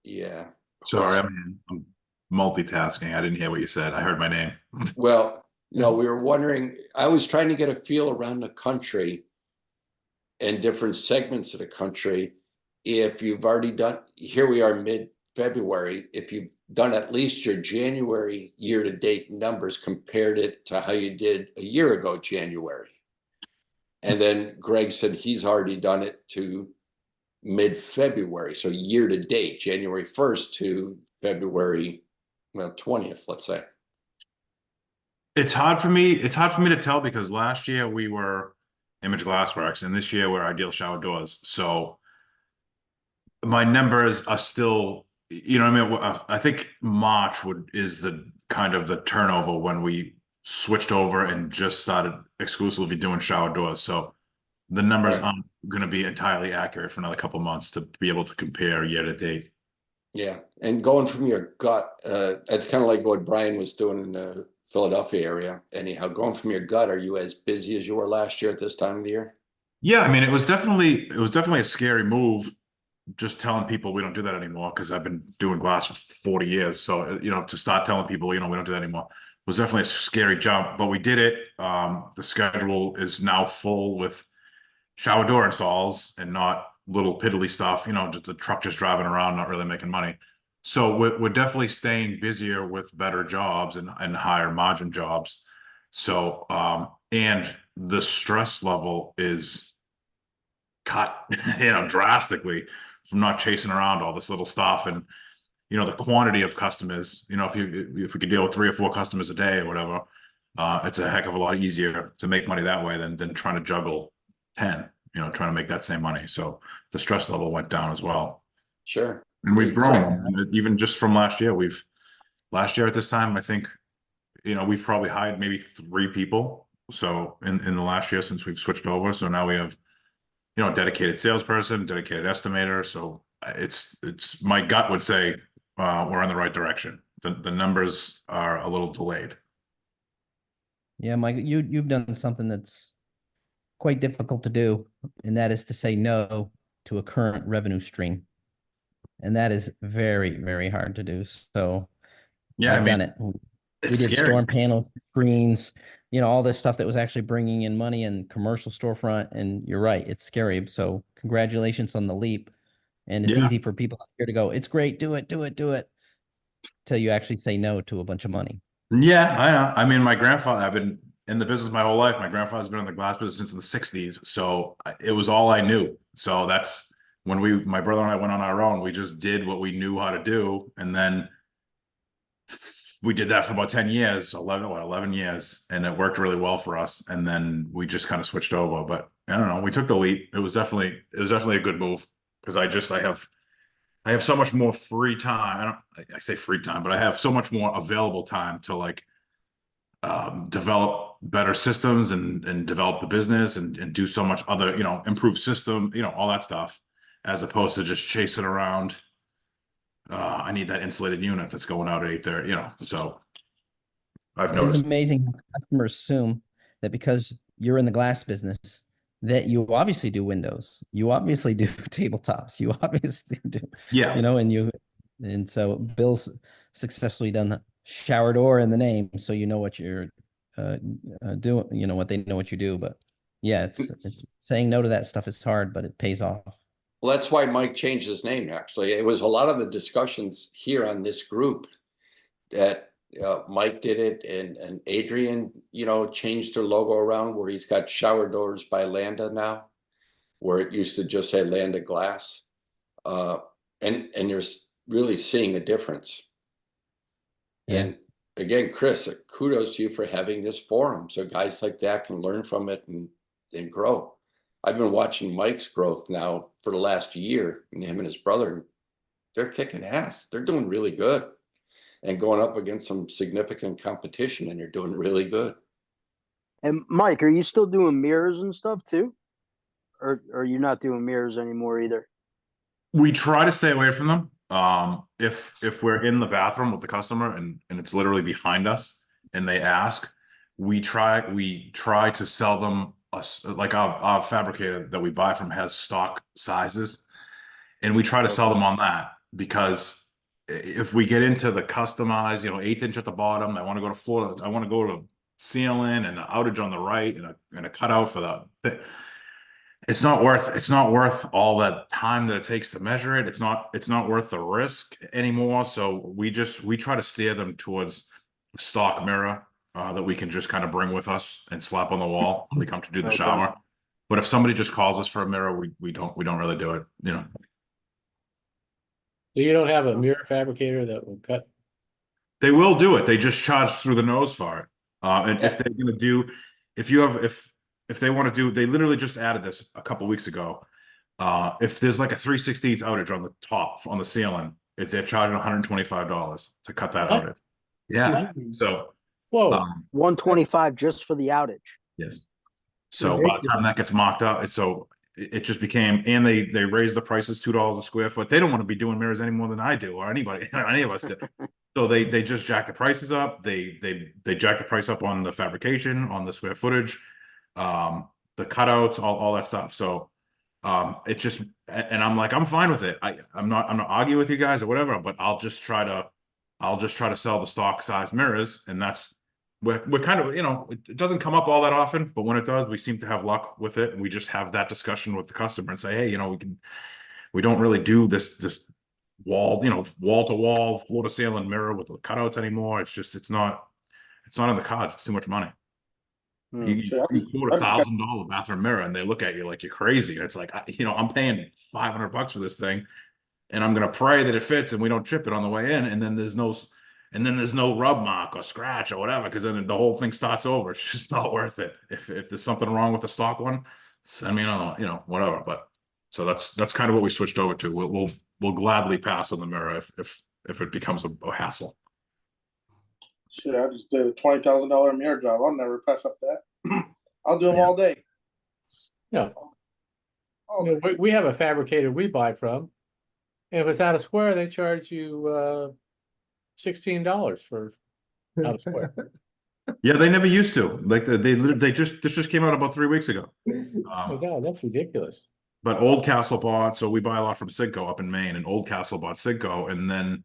Yeah. Sorry, West. I'm multitasking. I didn't hear what you said. I heard my name. Well, no, we were wondering, I was trying to get a feel around the country and different segments of the country. If you've already done, here we are mid-February, if you've done at least your January year-to-date numbers, compared it to how you did a year ago, January. And then Greg said he's already done it to mid-February. So year-to-date, January 1st to February 20th, let's say. It's hard for me to tell because last year we were Image Glassworks and this year we're Ideal Shower Doors. So my numbers are still, what I mean? I think March is the kind of the turnover when we switched over and just started exclusively doing shower doors. So the numbers Right. aren't going to be entirely accurate for another couple months to be able to compare year to date. Yeah, and going from your gut, that's kind of like what Brian was doing in the Philadelphia area. Anyhow, going from your gut, are you as busy as you were last year at this time of the year? Yeah, I mean, it was definitely a scary move, just telling people we don't do that anymore, because I've been doing glass for 40 years. So, to start telling people, we don't do that anymore was definitely a scary jump, but we did it. The schedule is now full with shower door installs and not little piddly stuff, just the truck just driving around, not really making money. So we're definitely staying busier with better jobs and higher margin jobs. So, and the stress level is cut, drastically from not chasing around all this little stuff. And, the quantity of customers, if we could deal with 3 or 4 customers a day or whatever, it's a heck of a lot easier to make money that way than trying to juggle 10, trying to make that same money. So the stress level went down as well. Sure. And we've grown even just from last year. Last year at this time, I think, we've probably hired maybe 3 people. So in the last year since we've switched over, so now we have, a dedicated salesperson, dedicated estimator. So it's my gut would say we're in the right direction. The numbers are a little delayed. Yeah, Mike, you've done something that's quite difficult to do, and that is to say no to a current revenue stream. And that is very, very hard to do. So yeah, I've done it. We did storm panels, screens, all this stuff that was actually bringing in money and commercial storefront. And you're right, it's scary. So congratulations on the leap. And it's easy for people here to go, it's great, do it, till you actually say no to a bunch of money. Yeah, I know. I mean, my grandfather, I've been in the business my whole life. My grandfather's been in the glass business since the 60s. So it was all I knew. So that's when my brother and I went on our own, we just did what we knew how to do. And then we did that for about 10 years, 11 years, and it worked really well for us. And then we just kind of switched over, but I don't know, we took the leap. It was definitely a good move because I have so much more free time. I say free time, but I have so much more available time to develop better systems and develop the business and do so much other, improve system, all that stuff, as opposed to just chasing around. I need that insulated unit that's going out at 8:30, so I've noticed. It's amazing how customers assume that because you're in the glass business, that you obviously do windows, you obviously do tabletops, you obviously do, and so Bill's successfully done the shower door in the name, so what you're doing, what they know what you do. But yeah, it's saying no to that stuff is hard, but it pays off. Well, that's why Mike changed his name, actually. It was a lot of the discussions here on this group that Mike did it, and Adrian, changed their logo around where he's got shower doors by Landa now, where it used to just say Landa Glass. And you're really seeing a difference. Yeah. And again, Chris, kudos to you for having this forum so guys like that can learn from it and grow. I've been watching Mike's growth now for the last year, and him and his brother, they're kicking ass. They're doing really good and going up against some significant competition, and they're doing really good. And Mike, are you still doing mirrors and stuff too? Or are you not doing mirrors anymore either? We try to stay away from them. If we're in the bathroom with the customer and it's literally behind us and they ask, we try to sell them like our fabricator that we buy from has stock sizes, and we try to sell them on that, because if we get into the customized, 1/8 inch at the bottom, I want to go to floor, I want to go to ceiling and an outage on the right and a cutout for the. It's not worth all that time that it takes to measure it. It's not worth the risk anymore. So we try to steer them towards a stock mirror that we can just kind of bring with us and slap on the wall when we come to do the Okay. shower. But if somebody just calls us for a mirror, we don't really do it. So you don't have a mirror fabricator that will cut? They will do it. They just charge through the nose for it. And if they're gonna do, if they want to do, they literally just added this a couple weeks ago. If there's like a 3/16 outage on the top, on the ceiling, if they're charging $125 to cut that What? outage. Yeah. So, Whoa. 125 just for the outage. yes. So by the time that gets mocked up, it just became, and they raised the prices $2 a square foot. They don't want to be doing mirrors any more than I do, or anybody, any of us do. So they just jack the prices up. They jack the price up on the fabrication, on the square footage, the cutouts, all that stuff. So it just, and I'm like, I'm fine with it. I'm not arguing with you guys or whatever, but I'll just try to sell the stock size mirrors, and that's we're kind of, it doesn't come up all that often, but when it does, we seem to have luck with it, and we just have that discussion with the customer and say, hey, we don't really do this wall, wall to wall, floor to ceiling mirror with the cutouts anymore. It's not in the cards. It's too much money. You quote $1,000 bathroom mirror, and they look at you like you're crazy. And it's like, I'm paying $500 for this thing, and I'm gonna pray that it fits and we don't chip it on the way in, and then there's no rub mark or scratch or whatever, because then the whole thing starts over. It's just not worth it. If there's something wrong with the stock one, send me on, whatever. But so that's kind of what we switched over to. We'll gladly pass on the mirror if it becomes a hassle. Shit, I just did a $20,000 mirror job. I'll never pass up that. I'll do them all day. Yeah. All You know, day. we have a fabricator we buy from. And if it's out of square, they charge you $16 for out of square. Yeah, they never used to. Like this just came out about 3 weeks ago. Oh my God, that's ridiculous. But Oldcastle bought, so we buy a lot from Sigco up in Maine, and Oldcastle bought Sigco, and then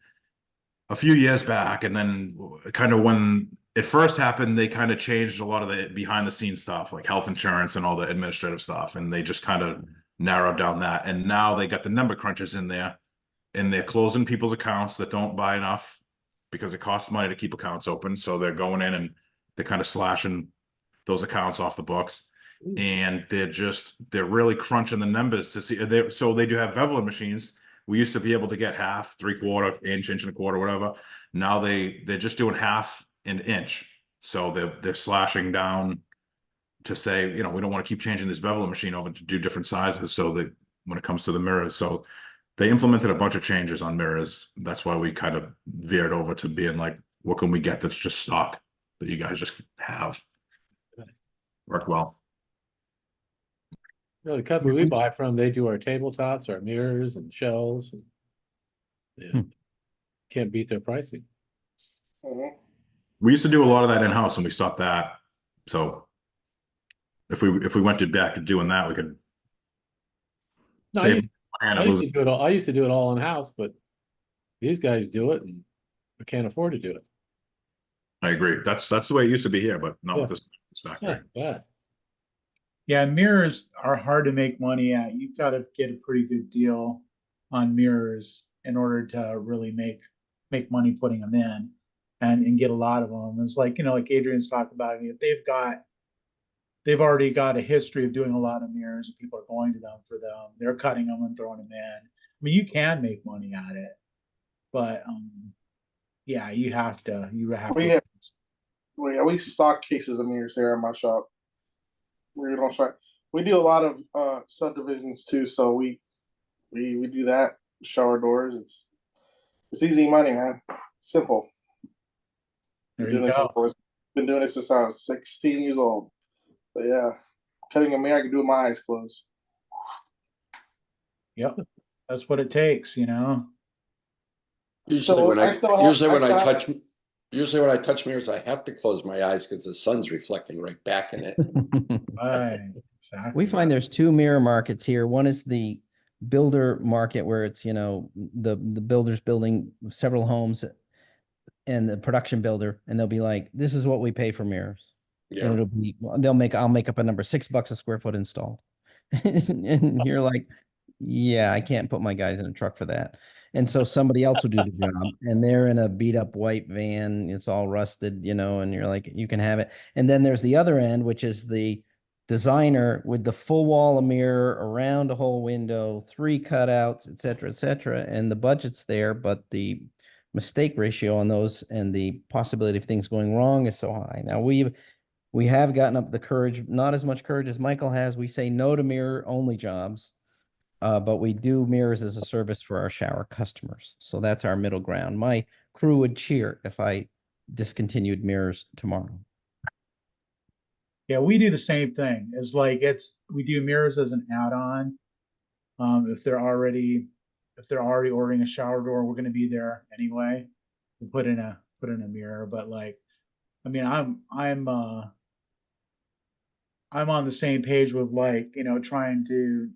a few years back, and then kind of when it first happened, they kind of changed a lot of the behind the scenes stuff, like health insurance and all the administrative stuff, and they just kind of narrowed down that. And now they got the number crunchers in there, and they're closing people's accounts that don't buy enough because it costs money to keep accounts open. So they're going in and they're kind of slashing those accounts off the books. And they're really crunching the numbers to see. So they do have beveling machines. We used to be able to get half, 3/4 inch, inch and a quarter, whatever. Now they're just doing half and inch. So they're slashing down to say, we don't want to keep changing this beveling machine over to do different sizes. So that when it comes to the mirrors, so they implemented a bunch of changes on mirrors. That's why we kind of veered over to being like, what can we get that's just stock that you guys just have? Worked well. You know, the company we buy from, they do our tabletops, our mirrors and shelves. And, yeah, can't beat their pricing. Mhm. We used to do a lot of that in-house, and we stopped that. So if we went back to doing that, we could No, save. I used to do it all. I used to do it all in house, but these guys do it, and I can't afford to do it. I agree. That's the way it used to be here, but not Yeah. with this factory. Yeah, Yeah, mirrors are hard to make money at. You've got to get a pretty good deal on mirrors in order to really make money putting them in and get a lot of them. It's like, like Adrian's talked about, I mean, if they've already got a history of doing a lot of mirrors and people are going to them for them, they're cutting them and throwing them in. I mean, you can make money at it, but yeah, We have, we stock cases of mirrors here in my shop. We don't try. We do a lot of subdivisions too, so we do that. Shower doors. It's easy money, man. Simple. There you go. Been doing this since I was 16 years old. But yeah, cutting a mirror, I can do it with my eyes closed. Yep, that's what it takes, Usually So when I I still have- usually when I I still have- touch usually when I touch mirrors, I have to close my eyes because the sun's reflecting right back in it. Right, exactly. We find there's two mirror markets here. One is the builder market where it's, the builders building several homes and the production builder, and they'll be like, this is what we pay for mirrors. And Yeah. it'll be, I'll make up a number, $6 a square foot installed. And you're like, yeah, I can't put my guys in a truck for that. And so somebody else will do the job, and they're in a beat up white van. It's all rusted, and you're like, you can have it. And then there's the other end, which is the designer with the full wall of mirror around a whole window, 3 cutouts, et cetera, and the budget's there, but the mistake ratio on those and the possibility of things going wrong is so high. Now we have gotten up the courage, not as much courage as Michael has. We say no to mirror only jobs, but we do mirrors as a service for our shower customers. So that's our middle ground. My crew would cheer if I discontinued mirrors tomorrow. Yeah, we do the same thing. It's like we do mirrors as an add-on. If they're already ordering a shower door, we're going to be there anyway. We put in a mirror, but like, I mean, I'm on the same page with like, trying to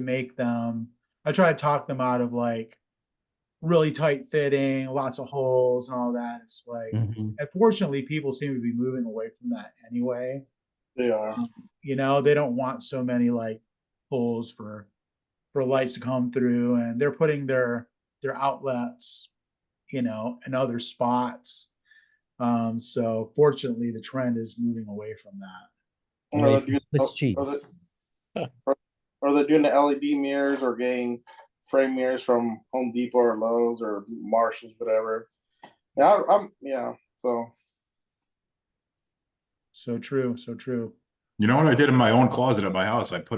make them. I try to talk them out of like really tight fitting, lots of holes and all that. It's like, unfortunately, people seem to be moving away from that anyway. They are. They don't want so many like holes for lights to come through, and they're putting their outlets, in other spots. So fortunately, the trend is moving away from that. Or they're doing the LED mirrors or getting frame mirrors from Home Depot or Lowe's or Marshalls, whatever. Yeah, So true. You know what I did in my own closet at my house? It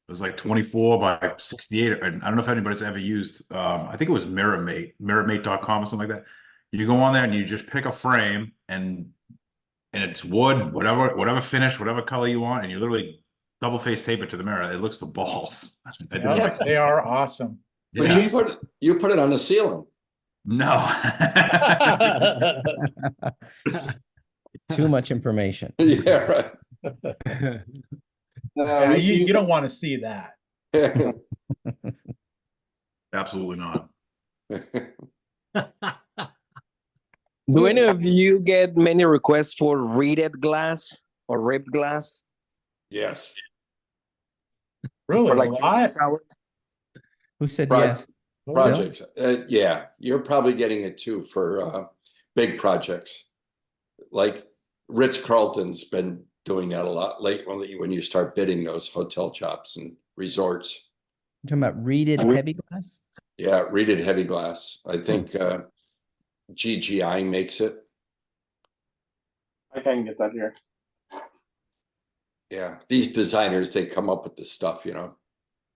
was like 24 by 68. And I don't know if anybody's ever used, I think it was mirrormate.com or something like that. You go on there and you just pick a frame and it's wood, whatever finish, whatever color you want. And you literally double face tape it to the mirror. It looks the balls. They are awesome. But you put it on the ceiling. No. Too much information. Yeah, right. You don't want to see that. Absolutely not. Do any of you get many requests for reeded glass or ripped glass? Yes. Really? Or like a lot? Who said yes? Projects. Yeah, you're probably getting it too for big projects. Like Ritz-Carlton's been doing that a lot lately when you start bidding those hotel shops and resorts. You're talking about reeded heavy glass? Yeah, reeded heavy glass. I think GGI makes it. I can't get that here. Yeah, these designers, they come up with the stuff,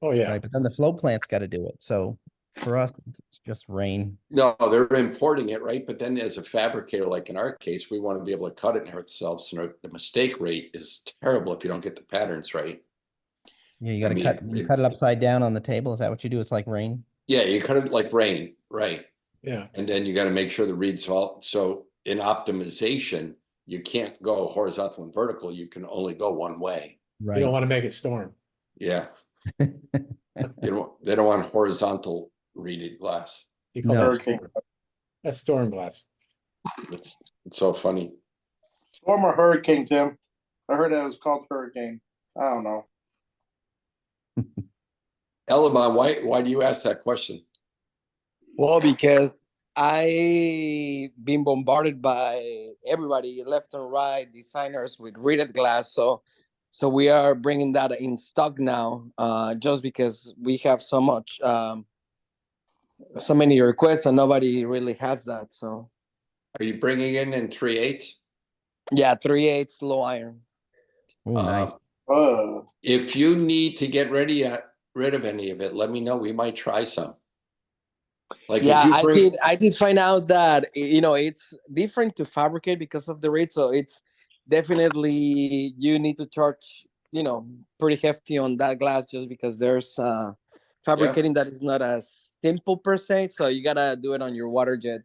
Oh yeah. Right, but then the float plant's got to do it. So for us, it's just rain. No, they're importing it, right? But then as a fabricator, like in our case, we want to be able to cut it ourselves. So the mistake rate is terrible if you don't get the patterns right. Yeah, you got to cut it upside down on the table. Is that what you do? It's like rain? Yeah, you cut it like rain, right? Yeah. And then you got to make sure the reed's all. So in optimization, you can't go horizontal and vertical. You can only go one way. Right. You don't want to make it storm. Yeah. They don't want horizontal reeded glass. You call Hurricane. That's storm glass. It's so funny. Storm or hurricane, Tim? I heard that it was called hurricane. I don't know. Elaban, why do you ask that question? Well, because I been bombarded by everybody left and right, designers with readed glass. So we are bringing that in stock now, just because we have so much, so many requests, and nobody really has that. So Are you bringing in 3/8? yeah, 3/8 low iron. Oh, nice. If you need to get rid of any of it, let me know. We might try some. Like Yeah, if you bring, I did find out that it's different to fabricate because of the rate. So it's definitely you need to charge pretty hefty on that glass, just because there's fabricating that is not as simple per se. So you gotta do it on your water jet,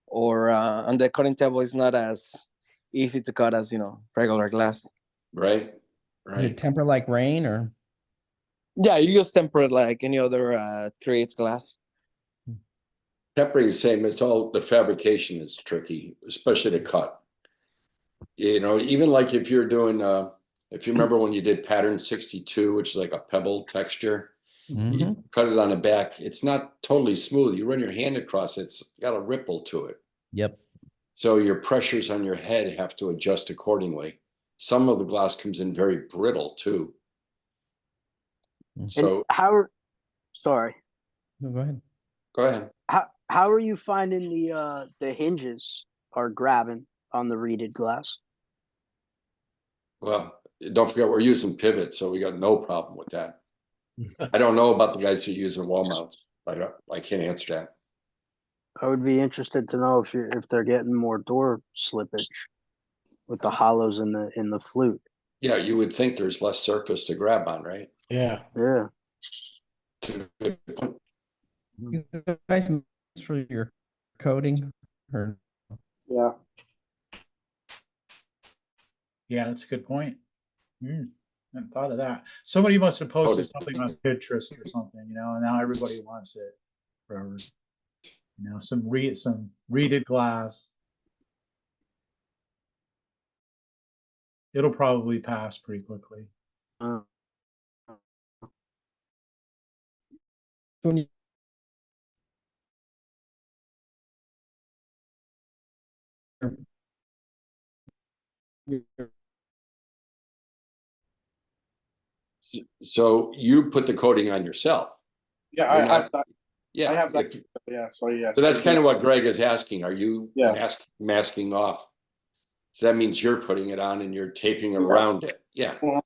or on the cutting table is not as easy to cut as regular glass. right, Is it temper like rain or? Yeah, you just temper it like any other 3/8 glass. Tempering the same. It's all the fabrication is tricky, especially to cut. Even like if you're doing, if you remember when you did pattern 62, which is like a pebble texture, you cut it on the back. It's not totally smooth. You run your hand across it, it's got a ripple to it. Yep. So your pressures on your head have to adjust accordingly. Some of the glass comes in very brittle too. So sorry. No, go ahead. Go ahead. How are you finding the hinges are grabbing on the reeded glass? Well, don't forget we're using pivot, so we got no problem with that. I don't know about the guys who are using wall mounts. I can't answer that. I would be interested to know if they're getting more door slippage with the hollows in the flute. Yeah, you would think there's less surface to grab on, right? Yeah. Yeah. You guys for your coating or? Yeah. Yeah, that's a good point. I hadn't thought of that. Somebody must have posted something on Pinterest or something, and now everybody wants it forever. Some reeded glass. It'll probably pass pretty quickly. So you put the coating on yourself. Yeah, I have that. Yeah, I have that. Yeah, so yeah. So that's kind of what Greg is asking. Are you Yeah. masking off? So that means you're putting it on and you're taping around it. Yeah. Well,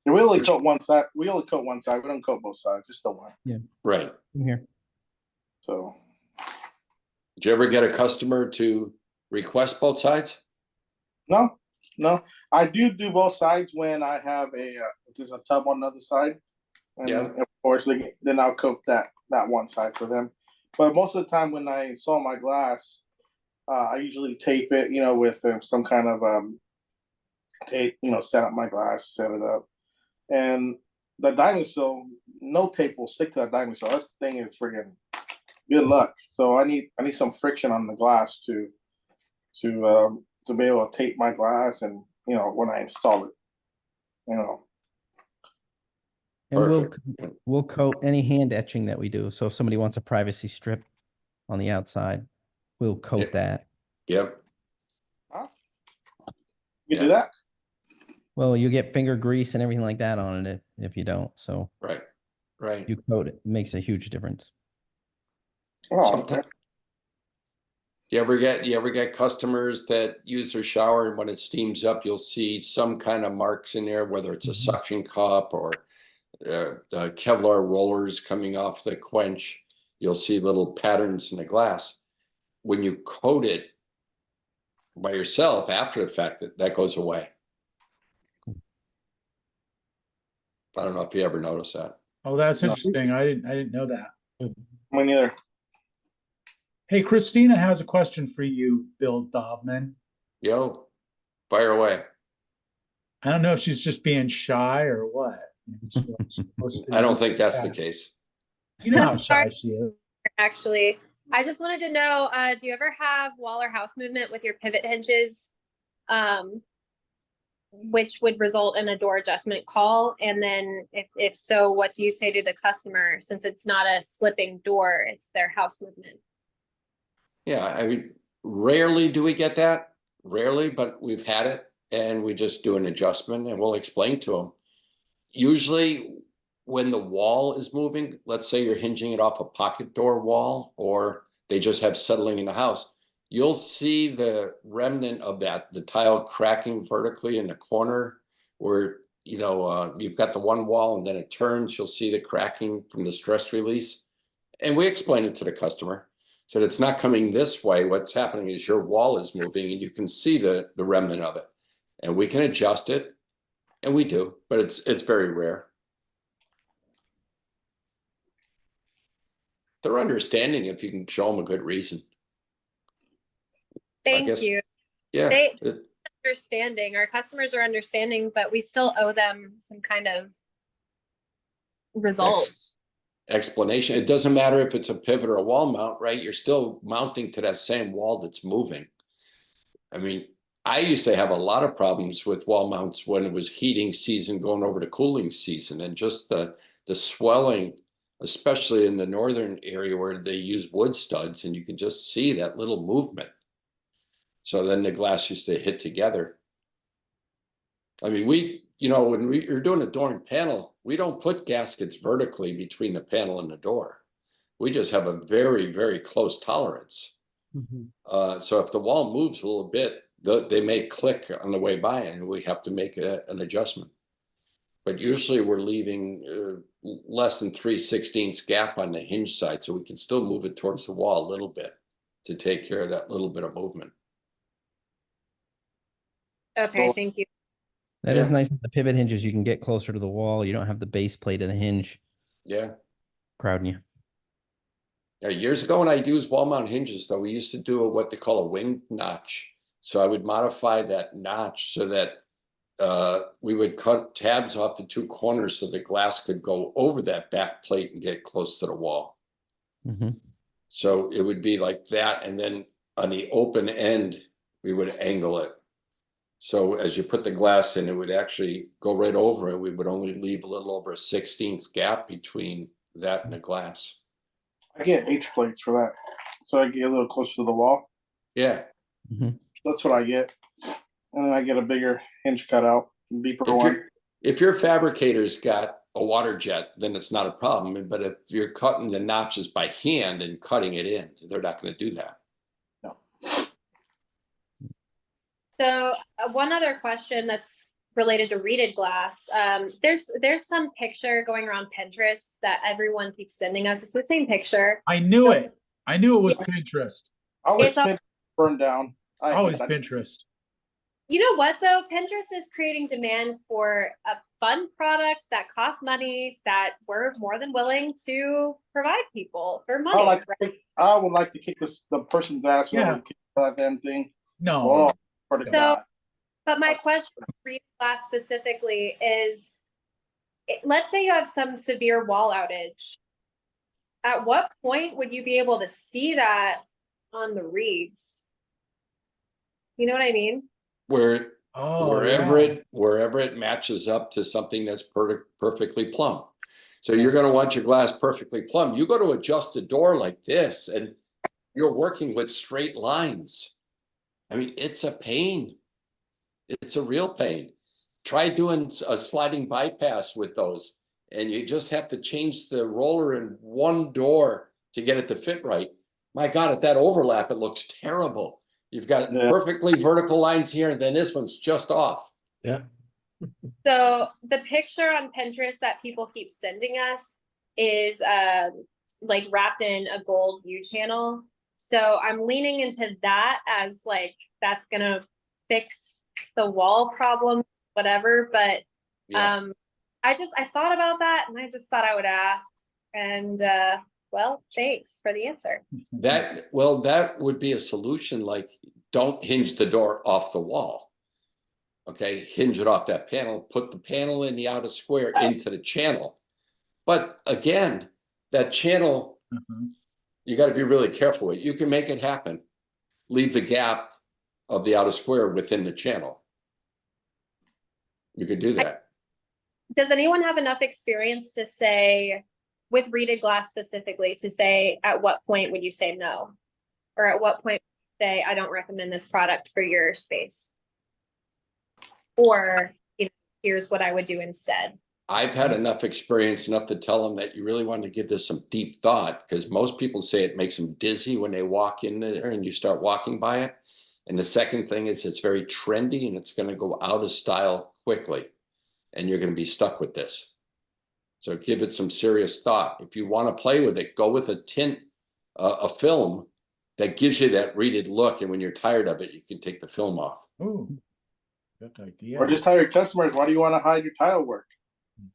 we only coat one side. We only coat one side. We don't coat both sides, just the one. Yeah. Right. Here. So Did you ever get a customer to request both sides? no. I do both sides when I have there's a tub on the other side, and of course then I'll coat that one side for them. But most of the time when I install my glass, I usually tape it, with some kind of tape, set up my glass, set it up, and the diamond seal, no tape will stick to that diamond seal. That thing is friggin' good luck. So I need some friction on the glass to be able to tape my glass, and when I install it, And we'll coat any hand etching that we do. So if somebody wants a privacy strip on the outside, we'll coat that. Yep. You do that? Well, you get finger grease and everything like that on it if you don't. So right. You coat it. It makes a huge difference. Oh, okay. You ever get customers that use their shower, and when it steams up, you'll see some kind of marks in there, whether it's a suction cup or the Kevlar rollers coming off the quench. You'll see little patterns in the glass. When you coat it by yourself after the fact, that goes away. I don't know if you ever noticed that. Oh, that's interesting. I didn't know that. Me neither. Hey, Christina has a question for you, Bill Dobman. Yo, fire away. I don't know if she's just being shy or what. I don't think that's the case. You know how shy she is. Actually, I just wanted to know, do you ever have wall or house movement with your pivot hinges which would result in a door adjustment call? And then if so, what do you say to the customer, since it's not a slipping door, it's their house movement? Yeah, I mean, rarely do we get that, rarely, but we've had it, and we just do an adjustment and we'll explain to them. Usually when the wall is moving, let's say you're hinging it off a pocket door wall, or they just have settling in the house, you'll see the remnant of that, the tile cracking vertically in the corner where, you know, you've got the one wall and then it turns, you'll see the cracking from the stress release. And we explain it to the customer. So it's not coming this way. What's happening is your wall is moving and you can see the remnant of it. And we can adjust it, and we do, but it's very rare. They're understanding if you can show them a good reason. Thank guess- you. Yeah. They understanding. Our customers are understanding, but we still owe them some kind of result. Explanation. It doesn't matter if it's a pivot or a wall mount, right? You're still mounting to that same wall that's moving. I mean, I used to have a lot of problems with wall mounts when it was heating season going over to cooling season, and just the swelling, especially in the northern area where they use wood studs, and you can just see that little movement. So then the glass used to hit together. I mean, when we're doing a door and panel, we don't put gaskets vertically between the panel and the door. We just have a very, very close tolerance. So if the wall moves a little bit, they may click on the way by, and we have to make an adjustment. But usually we're leaving less than 3/16 gap on the hinge side, so we can still move it towards the wall a little bit to take care of that little bit of movement. Okay, thank you. That is nice. The pivot hinges, you can get closer to the wall. You don't have the base plate of the hinge crowding you. Yeah, years ago when I used wall mount hinges, though, we used to do what they call a wing notch. So I would modify that notch so that we would cut tabs off the two corners so the glass could go over that back plate and get close to the wall. So it would be like that. And then on the open end, we would angle it. So as you put the glass in, it would actually go right over it. We would only leave a little over a 16th gap between that and the glass. I get H plates for that, so I get a little closer to the wall. Yeah. That's what I get, and then I get a bigger hinge cutout, deeper one. If your fabricator's got a water jet, then it's not a problem. But if you're cutting the notches by hand and cutting it in, they're not going to do that. So one other question that's related to reeded glass. There's some picture going around Pinterest that everyone keeps sending us. It's the same picture. I knew it. I knew it was Pinterest. Always Pinterest burned down. Always Pinterest. You know what though? Pinterest is creating demand for a fun product that costs money that we're more than willing to provide people for money. I would like to kick the person's ass over that damn thing. No. But my question for reed glass specifically is, let's say you have some severe wall outage. At what point would you be able to see that on the reeds? You know what I mean? Wherever it matches up to something that's perfectly plumb. So you're going to want your glass perfectly plumb. You go to adjust a door like this, and you're working with straight lines. I mean, it's a pain. It's a real pain. Try doing a sliding bypass with those, and you just have to change the roller in one door to get it to fit right. My God, at that overlap, it looks terrible. You've got perfectly vertical lines here, and then this one's just off. Yeah. So the picture on Pinterest that people keep sending us is like wrapped in a gold U channel. So I'm leaning into that as like that's gonna fix the wall problem, whatever. But I thought about that, and I just thought I would ask. And well, thanks for the answer. That would be a solution. Like, don't hinge the door off the wall. Okay, hinge it off that panel, put the panel in the outer square into the channel. But again, that channel, you got to be really careful with. You can make it happen. Leave the gap of the outer square within the channel. You could do that. Does anyone have enough experience to say, with reeded glass specifically, to say at what point would you say no? Or at what point would you say, I don't recommend this product for your space? Or, here's what I would do instead. I've had enough experience enough to tell them that you really want to give this some deep thought, because most people say it makes them dizzy when they walk in there and you start walking by it. And the second thing is it's very trendy and it's going to go out of style quickly. And you're going to be stuck with this. So give it some serious thought. If you want to play with it, go with a tint, a film that gives you that reeded look. And when you're tired of it, you can take the film off. Ooh, good idea. Or just tell your customers, why do you want to hide your tile work?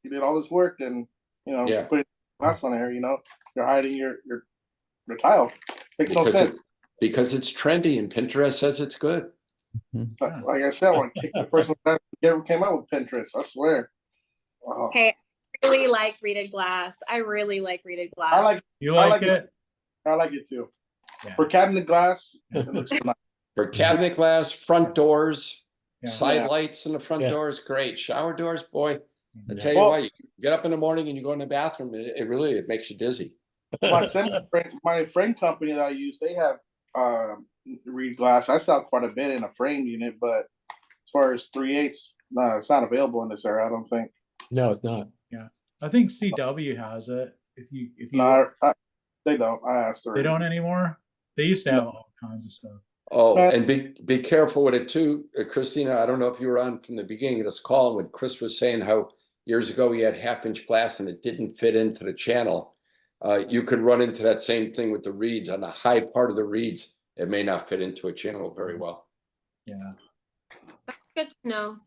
You did all this work, and Yeah. put glass on there. You're hiding your tile. Makes no sense. Because it's trendy and Pinterest says it's good. Like I said, I want to kick the person that ever came out with Pinterest. I swear. Wow. Hey, I really like reeded glass. I really like reeded glass. I like. You like, I like it? I like it too. Yeah. For cabinet glass, it looks nice. For cabinet glass, front doors, Yeah. side Yeah. lights in the front Yeah. doors, great. Shower doors, boy. I Yeah. tell you Well- what, you get up in the morning and you go in the bathroom, it really makes you dizzy. My frame company that I use, they have reed glass. I sell quite a bit in a frame unit, but as far as 3/8, no, it's not available in this area. I don't think. No, it's not. I think CW has it. If you No, they don't. I asked her. they don't anymore. They used to have all kinds of stuff. Oh, But- and be careful with it too, Christina. I don't know if you were on from the beginning of this call when Chris was saying how years ago he had 1/2-inch glass and it didn't fit into the channel. You could run into that same thing with the reeds. On the high part of the reeds, it may not fit into a channel very well. Yeah. Good to know.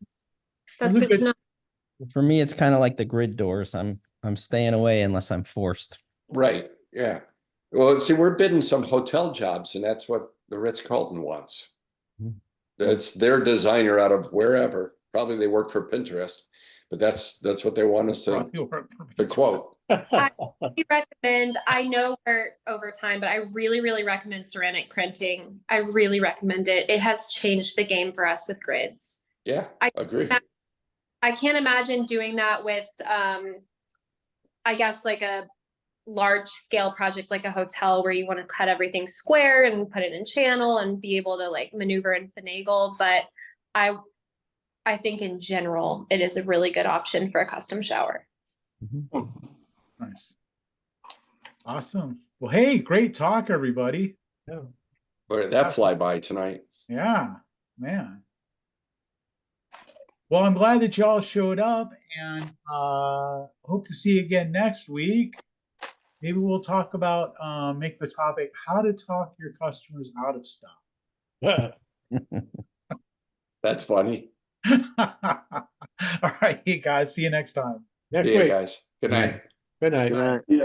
Those That's are good good- to know. For me, it's kind of like the grid doors. I'm staying away unless I'm forced. Right, yeah. Well, see, we're bidding some hotel jobs and that's what the Ritz-Carlton wants. Mhm. That's their designer out of wherever. Probably they work for Pinterest, but that's what they want us to quote. We recommend, I know we're over time, but I really, really recommend ceramic printing. I really recommend it. It has changed the game for us with grids. Yeah, agree. I can't imagine doing that with, I guess like a large scale project, like a hotel where you want to cut everything square and put it in channel and be able to like maneuver and finagle. But I think in general, it is a really good option for a custom shower. Nice. Awesome. Well, hey, great talk, everybody. Where did that fly by tonight? Yeah, man. Well, I'm glad that y'all showed up and hope to see you again next week. Maybe we'll talk about make the topic how to talk your customers out of stuff. That's funny. All right, you guys, see you next time. Next See you week. guys. Good night. Good night. Good night. Yeah.